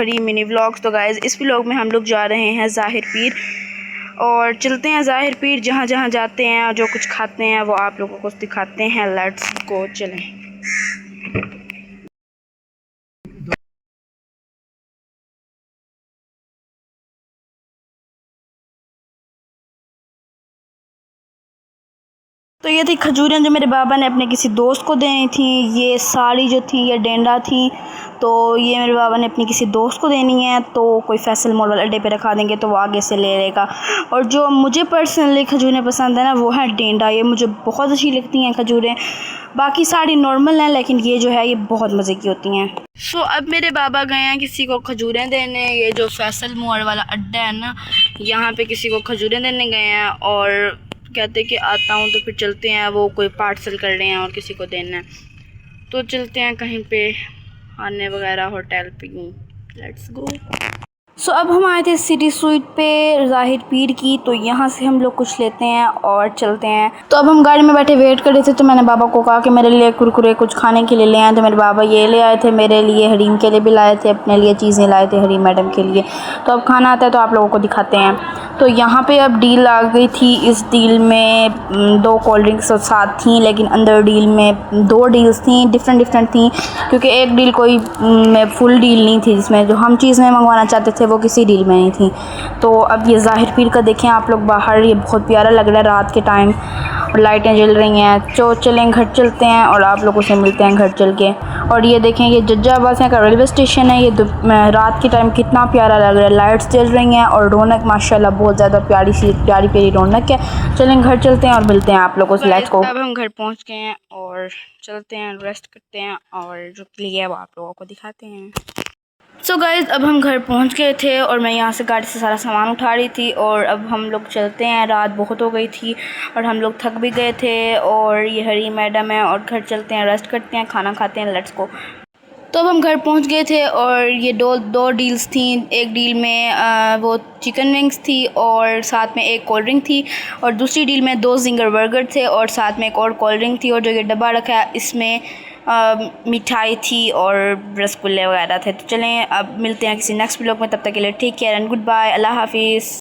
Hareem mini vlogs. तो guys इस vlog में हम लोग जा रहे हैं ज़ाहिर पीर और चलते हैं ज़ाहिर पीर। जहाँ जहाँ जाते हैं और जो कुछ खाते हैं वो आप लोगों को दिखाते हैं। लेट्स गो, चलें। तो ये थी खजूरें जो मेरे बाबा ने अपने किसी दोस्त को देनी थी। ये साड़ी जो थी ये डेंडा थी, तो ये मेरे बाबा ने अपनी किसी दोस्त को देनी है। तो कोई फैसल मॉल वाले अड्डे पे रखा देंगे तो वो आगे से ले लेगा। और जो मुझे पर्सनली खजूरें पसंद है ना वो है डेंडा। ये मुझे बहुत अच्छी लगती हैं खजूरें। बाकी साड़ी नॉर्मल हैं लेकिन ये जो है ये बहुत मज़े की होती हैं। सो अब मेरे बाबा गए हैं किसी को खजूरें देने। ये जो फैसल मॉल वाला अड्डा है ना, यहाँ पे किसी को खजूरें देने गए हैं और कहते कि आता हूँ तो फिर चलते हैं। वो कोई पार्सल कर रहे हैं और किसी को देना है, तो चलते हैं कहीं पे खाने वगैरह होटल पे। Let's go. सो अब हम आए थे सिटी स्वीट पे ज़ाहिर पीर की, तो यहाँ से हम लोग कुछ लेते हैं और चलते हैं। तो अब हम गाड़ी में बैठे वेट कर रहे थे, तो मैंने बाबा को कहा कि मेरे लिए कुरकुरे कुछ खाने के लिए ले आए। तो मेरे बाबा ये ले आए थे, मेरे लिए हरीम के लिए भी लाए थे, अपने लिए चीज़ें लाए थे हरीम मैडम के लिए। तो अब खाना आता है तो आप लोगों को दिखाते हैं। तो यहाँ पे अब डील आ गई थी। इस डील में 2 कोल्ड ड्रिंक्स और साथ थी, लेकिन अंदर डील में 2 डील्स थी, डिफरेंट थी, क्योंकि एक डील कोई फुल डील नहीं थी जिसमें जो हम चीज़ें मंगवाना चाहते थे वो किसी डील में नहीं थी। तो अब ये ज़ाहिर पीर का देखें आप लोग बाहर, ये बहुत प्यारा लग रहा है रात के टाइम और लाइटें जल रही हैं। तो चलें घर चलते हैं और आप लोगों से मिलते हैं घर चल के। और ये देखें ये जज्जाबाद का रेलवे स्टेशन है। ये रात के टाइम कितना प्यारा लग रहा है, लाइट्स जल रही हैं और रौनक माशाल्लाह बहुत ज़्यादा प्यारी रौनक है। चलें घर चलते हैं और मिलते हैं आप लोगों से। Let's go. अब हम घर पहुंच गए हैं और चलते हैं, रेस्ट करते हैं और जो लिए वो आप लोगों को दिखाते हैं। सो गाइज़ अब हम घर पहुंच गए थे और मैं यहाँ से गाड़ी से सारा सामान उठा रही थी और अब हम लोग चलते हैं। रात बहुत हो गई थी और हम लोग थक भी गए थे और ये हरी मैडम है और घर चलते हैं, रेस्ट करते हैं, खाना खाते हैं। Let's go. तो अब हम घर पहुंच गए थे और ये दो डील्स थी। एक डील में वो चिकन विंग्स थी और साथ में एक कोल्ड ड्रिंक थी, और दूसरी डील में 2 जिंगर बर्गर थे और साथ में एक और कोल्ड ड्रिंक थी। और जो ये डब्बा रखा है इसमें मिठाई थी और रसगुल्ले वगैरह थे। तो चलें अब मिलते हैं किसी नेक्स्ट व्लॉग में। तब तक के लिए take care and goodbye, अल्लाह हाफिज़।